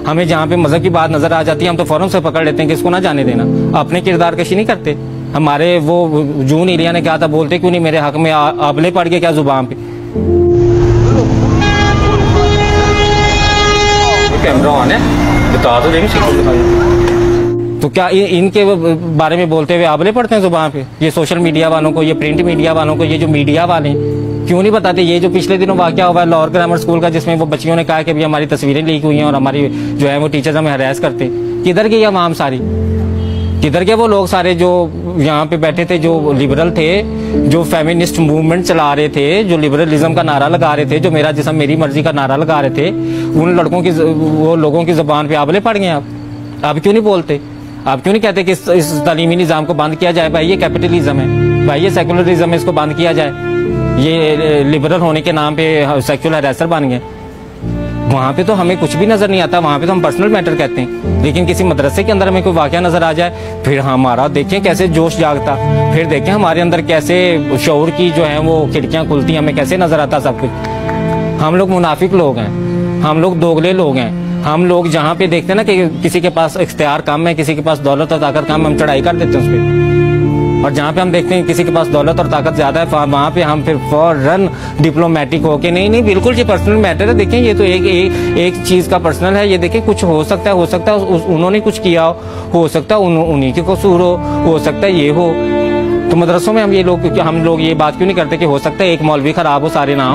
हमें जहाँ पे मजहब की बात नजर आ जाती है हम तो फौरन से पकड़ लेते हैं कि इसको ना जाने देना। अपने किरदार कशी नहीं करते। हमारे वो जून एरिया ने कहा था, बोलते क्यों नहीं मेरे हक में आबले पड़ गए क्या जुबान पे। कैमरा ऑन है, बता दो तो क्या इनके बारे में बोलते हुए आबले पड़ते हैं जुबान पे। ये सोशल मीडिया वालों को, ये प्रिंट मीडिया वालों को, ये जो मीडिया वाले क्यों नहीं बताते। ये जो पिछले दिनों वाकया हुआ है लाहौर ग्रामर स्कूल का, जिसमें वो बच्चियों ने कहा कि अभी हमारी तस्वीरें लीक हुई हैं और हमारी जो है वो टीचर्स हमें हरास करते। किधर गई आवाम सारी, किधर गए वो लोग सारे जो यहाँ पे बैठे थे, जो लिबरल थे, जो फेमिनिस्ट मूवमेंट चला रहे थे, जो लिबरलिज्म का नारा लगा रहे थे, जो मेरा जिस्म मेरी मर्जी का नारा लगा रहे थे। उन लड़कों की, वो लोगों की जुबान पे आबले पड़ गए। आप क्यों नहीं बोलते? आप क्यों नहीं कहते कि इस तालीमी निज़ाम को बंद किया जाए? भाई ये कैपिटलिज्म है, भाई ये सेकुलरिज्म है, इसको बंद किया जाए। ये लिबरल होने के नाम पे सेक्सुअल हरासर बन गए। वहाँ पे तो हमें कुछ भी नजर नहीं आता, वहाँ पे तो हम पर्सनल मैटर कहते हैं। लेकिन किसी मदरसे के अंदर हमें कोई वाकया नजर आ जाए, फिर हमारा देखें कैसे जोश जागता, फिर देखें हमारे अंदर कैसे शऊर की जो है वो खिड़कियाँ खुलती, हमें कैसे नजर आता सब कुछ। हम लोग मुनाफिक लोग हैं, हम लोग दोगले लोग हैं। हम लोग जहाँ पे देखते हैं ना कि किसी के पास इख्तियार कम है, किसी के पास दौलत और ताकत कम, हम चढ़ाई कर देते हैं उस पर। और जहाँ पे हम देखते हैं किसी के पास दौलत और ताकत ज्यादा है, वहाँ पे हम फिर फौरन डिप्लोमेटिक होके नहीं बिल्कुल ये पर्सनल मैटर है, देखें ये तो एक चीज का पर्सनल है, ये देखें कुछ हो सकता है उन्होंने कुछ किया हो सकता है उन्हीं के कसूर हो सकता है ये हो। तो मदरसों में हम लोग ये बात क्यों नहीं करते कि हो सकता है एक मौलवी खराब हो सारे ना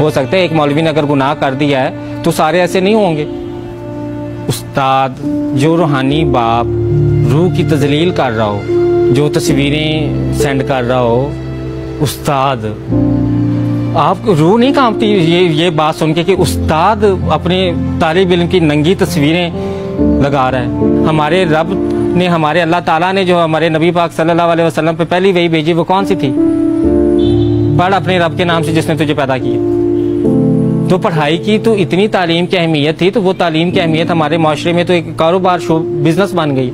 हो सकता है एक मौलवी ने अगर गुनाह कर दिया है तो सारे ऐसे नहीं होंगे। उस्ताद जो रूहानी बाप रूह की तजलील कर रहा हो, जो तस्वीरें सेंड कर रहा हो, उस्ताद आप रूह नहीं कांपती ये बात सुन के कि उस्ताद अपने तालिब इल्म की नंगी तस्वीरें लगा रहा है। हमारे रब ने, हमारे अल्लाह ताला ने जो हमारे नबी पाक सल्लल्लाहु अलैहि वसल्लम पे पहली वही भेजी, वो कौन सी थी? पढ़ अपने रब के नाम से जिसने तुझे पैदा किया। तो पढ़ाई की तो इतनी तालीम की अहमियत थी, तो वो तालीम की अहमियत हमारे माशरे में तो एक कारोबार बिजनेस बन गई।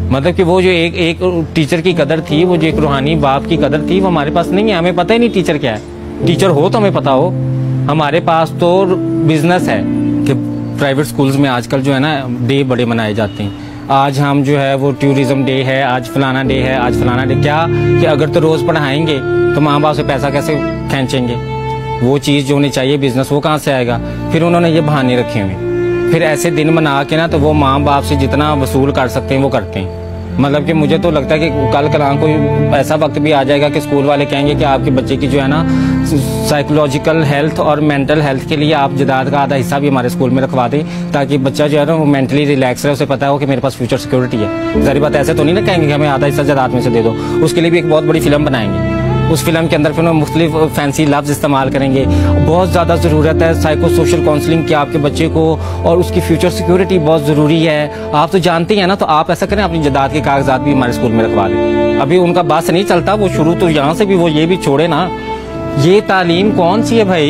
मतलब कि वो जो एक टीचर की कदर थी, वो जो एक रूहानी बाप की कदर थी, वो हमारे पास नहीं है। हमें पता ही नहीं टीचर क्या है। टीचर हो तो हमें पता हो। हमारे पास तो बिजनेस है कि प्राइवेट स्कूल्स में आजकल जो है ना डे बड़े मनाए जाते हैं। आज हम जो है वो टूरिज्म डे है, आज फलाना डे है, आज फलाना डे। क्या कि अगर तो रोज पढ़ाएंगे तो माँ बाप से पैसा कैसे खींचेंगे? वो चीज़ जो होनी चाहिए बिजनेस, वो कहाँ से आएगा? फिर उन्होंने ये बहाने रखे हुए, फिर ऐसे दिन मना के ना तो वो माँ बाप से जितना वसूल कर सकते हैं वो करते हैं। मतलब कि मुझे तो लगता है कि कल कलां कोई ऐसा वक्त भी आ जाएगा कि स्कूल वाले कहेंगे कि आपके बच्चे की जो है ना साइकोलॉजिकल हेल्थ और मेंटल हेल्थ के लिए आप जदाद का आधा हिस्सा भी हमारे स्कूल में रखवा दें, ताकि बच्चा जो है ना वो मेंटली रिलैक्स रहे, उसे पता हो कि मेरे पास फ्यूचर सिक्योरिटी है। सारी बात ऐसे तो नहीं ना कहेंगे कि हमें आधा हिस्सा जदाद में से दे दो। उसके लिए भी एक बहुत बड़ी फिल्म बनाएंगे। उस फिल्म के अंदर फिर मुख्तलिफ फैंसी लफ्ज़ इस्तेमाल करेंगे। बहुत ज़्यादा ज़रूरत है साइको सोशल काउंसलिंग की आपके बच्चे को, और उसकी फ्यूचर सिक्योरिटी बहुत ज़रूरी है। आप तो जानते हैं ना, तो आप ऐसा करें अपनी जदाद के कागजात भी हमारे स्कूल में रखवा दें। अभी उनका बस नहीं चलता, वो शुरू तो यहाँ से भी वो ये भी छोड़े ना। ये तालीम कौन सी है भाई?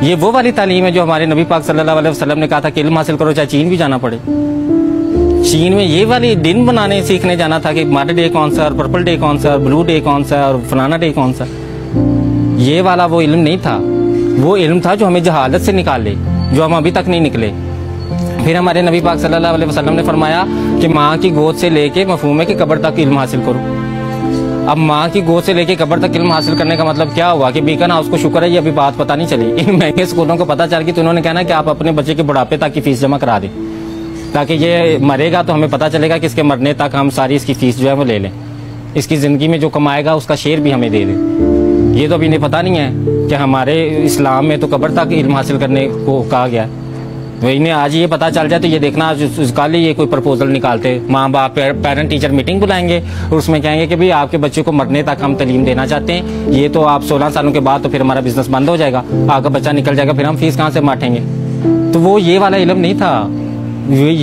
ये वो वाली तालीम है जो हमारे नबी पाक सल्लल्लाहु अलैहि वसल्लम ने कहा था कि इल्म हासिल करो चाहे चीन भी जाना पड़े। चीन में ये वाली दिन बनाने सीखने जाना था कि मड डे कौन सा और पर्पल डे कौन सा और ब्लू डे कौन सा और फलाना डे कौन सा। ये वाला वो इल्म नहीं था। वो इल्म था जो हमें जहालत से निकाले, जो हम अभी तक नहीं निकले। फिर हमारे नबी पाक सल्लल्लाहु अलैहि वसल्लम ने फरमाया कि माँ की गोद से लेके मफहूम है कि कब्र तक इल्म हासिल करो। अब माँ की गोद से लेके कब्र तक इल्म हासिल करने का मतलब क्या हुआ कि बीकन हाउस को शुक्र है ये अभी बात पता नहीं चली। इन महंगे स्कूलों को पता चल गई तो उन्होंने कहना कि आप अपने बच्चे के बुढ़ापे तक की फीस जमा करा दें, ताकि ये मरेगा तो हमें पता चलेगा कि इसके मरने तक हम सारी इसकी फीस जो है वो ले लें। इसकी ज़िंदगी में जो कमाएगा उसका शेयर भी हमें दे दें। ये तो अभी इन्हें पता नहीं है कि हमारे इस्लाम में तो कब्र तक इल्म हासिल करने को कहा गया। तो इन्हें आज ये पता चल जाए तो ये देखना कल ही ये कोई प्रपोजल निकालते, माँ बाप पेरेंट टीचर मीटिंग बुलाएंगे और उसमें कहेंगे कि भाई आपके बच्चे को मरने तक हम तालीम देना चाहते हैं। ये तो आप 16 सालों के बाद तो फिर हमारा बिजनेस बंद हो जाएगा, आपका बच्चा निकल जाएगा, फिर हम फीस कहाँ से बांटेंगे? तो वो ये वाला इल्म नहीं था।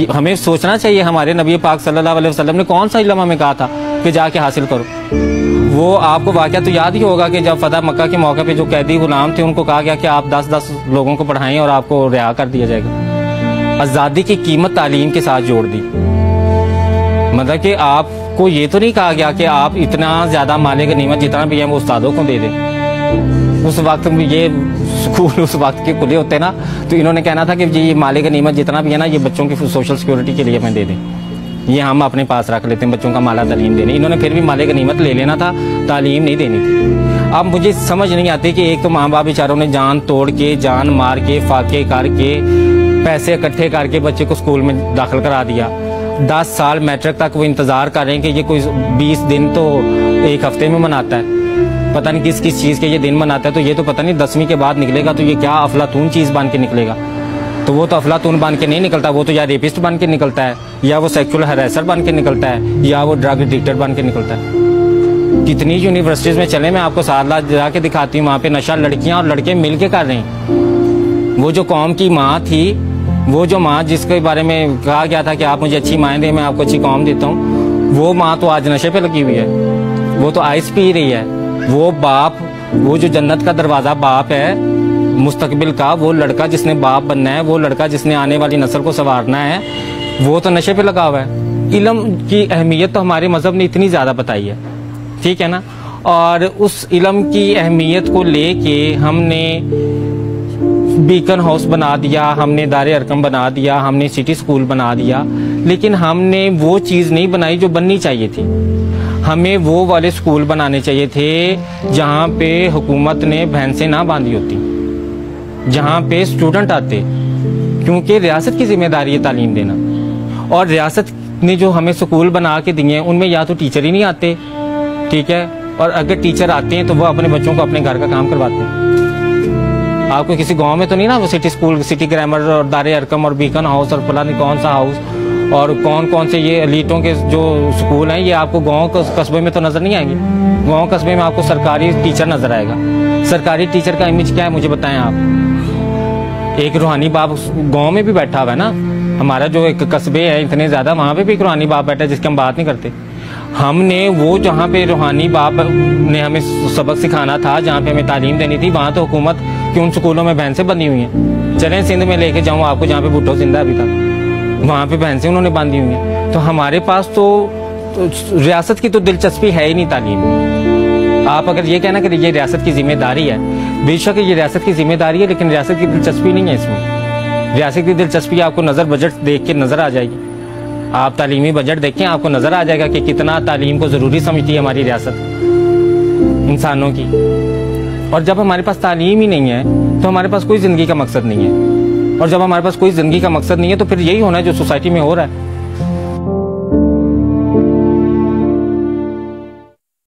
हमें सोचना चाहिए हमारे नबी पाक सल्लल्लाहु अलैहि वसल्लम ने कौन सा इल्म हमें कहा था कि जाके हासिल करो। वो आपको वाकया तो याद ही होगा कि जब फतह मक्का के मौके पे जो कैदी गुलाम थे उनको कहा गया कि आप 10-10 लोगों को पढ़ाएं और आपको रिहा कर दिया जाएगा। आज़ादी की कीमत तालीम के साथ जोड़ दी। मतलब कि आपको ये तो नहीं कहा गया कि आप इतना ज्यादा माले गनीमत जितना भी है वो उस्तादों को दे दें। उस वक्त ये स्कूल उस वक्त के खुले होते ना तो इन्होंने कहना था कि जी ये माले गनीमत जितना भी है ना ये बच्चों की सोशल सिक्योरिटी के लिए हमें दे दें, ये हम अपने पास रख लेते हैं, बच्चों का माला तालीम देने। इन्होंने फिर भी माले गनीमत ले लेना था, तालीम नहीं देनी थी। अब मुझे समझ नहीं आती कि एक तो माँ बाप बेचारों ने जान तोड़ के, जान मार के, फाके करके, पैसे इकट्ठे करके बच्चे को स्कूल में दाखिल करा दिया। 10 साल मैट्रिक तक वो इंतज़ार कर रहे हैं कि ये कोई 20 दिन तो एक हफ्ते में मनाता है, पता नहीं किस किस चीज़ के ये दिन मनाता है। तो ये तो पता नहीं 10वीं के बाद निकलेगा तो ये क्या अफलातून चीज़ बन के निकलेगा। तो वो तो अफलातून बन के नहीं निकलता, वो तो या रेपिस्ट बन के निकलता है, या वो सेक्सुअल हरासर बन के निकलता है, या वो ड्रग एडिक्टर बन के निकलता है। कितनी यूनिवर्सिटीज़ में चले, मैं आपको सारला जा के दिखाती हूँ, वहाँ पे नशा लड़कियाँ और लड़के मिल के कर रहे हैं। वो जो कौम की माँ थी, वो जो माँ जिसके बारे में कहा गया था कि आप मुझे अच्छी माएँ दें, मैं आपको अच्छी कौम देता हूँ, वो माँ तो आज नशे पे लगी हुई है, वो तो आइस पी रही है। वो बाप, वो जो जन्नत का दरवाज़ा बाप है मुस्तकबिल का, वो लड़का जिसने बाप बनना है, वो लड़का जिसने आने वाली नस्ल को संवारना है, वो तो नशे पे लगा हुआ है। इल्म की अहमियत तो हमारे मज़हब ने इतनी ज़्यादा बताई है, ठीक है ना। और उस इल्म की अहमियत को लेके हमने बीकन हाउस बना दिया, हमने दारे अरकम बना दिया, हमने सिटी स्कूल बना दिया, लेकिन हमने वो चीज़ नहीं बनाई जो बननी चाहिए थी। हमें वो वाले स्कूल बनाने चाहिए थे जहाँ पे हुकूमत ने भैंसें ना बांधी होती, जहाँ पे स्टूडेंट आते, क्योंकि रियासत की जिम्मेदारी है तालीम देना। और रियासत ने जो हमें स्कूल बना के दिए हैं उनमें या तो टीचर ही नहीं आते, ठीक है, और अगर टीचर आते हैं तो वो अपने बच्चों को अपने घर का काम करवाते हैं। आपको किसी गांव में तो नहीं ना वो सिटी स्कूल, सिटी ग्रामर और दारे अरकम और बीकन हाउस और पता नहीं कौन सा हाउस और कौन कौन से ये एलीटों के जो स्कूल हैं, ये आपको गांव कस्बे में तो नजर नहीं आएंगे। गांव कस्बे में आपको सरकारी टीचर नजर आएगा। सरकारी टीचर का इमेज क्या है मुझे बताएं आप। एक रूहानी बाप गांव में भी बैठा हुआ है ना, हमारा जो एक कस्बे है इतने ज्यादा, वहां पे भी एक रूहानी बाप बैठा है जिसकी हम बात नहीं करते। हमने वो जहाँ पे रूहानी बाप ने हमें सबक सिखाना था, जहाँ पे हमें तालीम देनी थी, वहाँ तो हुकूमत की उन स्कूलों में भैंसें बंधी हुई हैं। चलें सिंध में लेके जाऊँ आपको, जहाँ पे भुट्टो जिंदा अभी तक, वहाँ पे भैंसें उन्होंने बांधी हुई हैं। तो हमारे पास तो रियासत की तो दिलचस्पी है ही नहीं तालीम में। आप अगर ये कहना कि ये रियासत की जिम्मेदारी है, बेशक ये रियासत की जिम्मेदारी है, लेकिन रियासत की दिलचस्पी नहीं है इसमें। रियासत की दिलचस्पी आपको नज़र बजट देख के नज़र आ जाएगी। आप तालीमी बजट देखें, आपको नज़र आ जाएगा कि कितना तालीम को ज़रूरी समझती है हमारी रियासत इंसानों की। और जब हमारे पास तालीम ही नहीं है तो हमारे पास कोई ज़िंदगी का मकसद नहीं है। और जब हमारे पास कोई ज़िंदगी का मकसद नहीं है तो फिर यही होना है जो सोसाइटी में हो रहा है।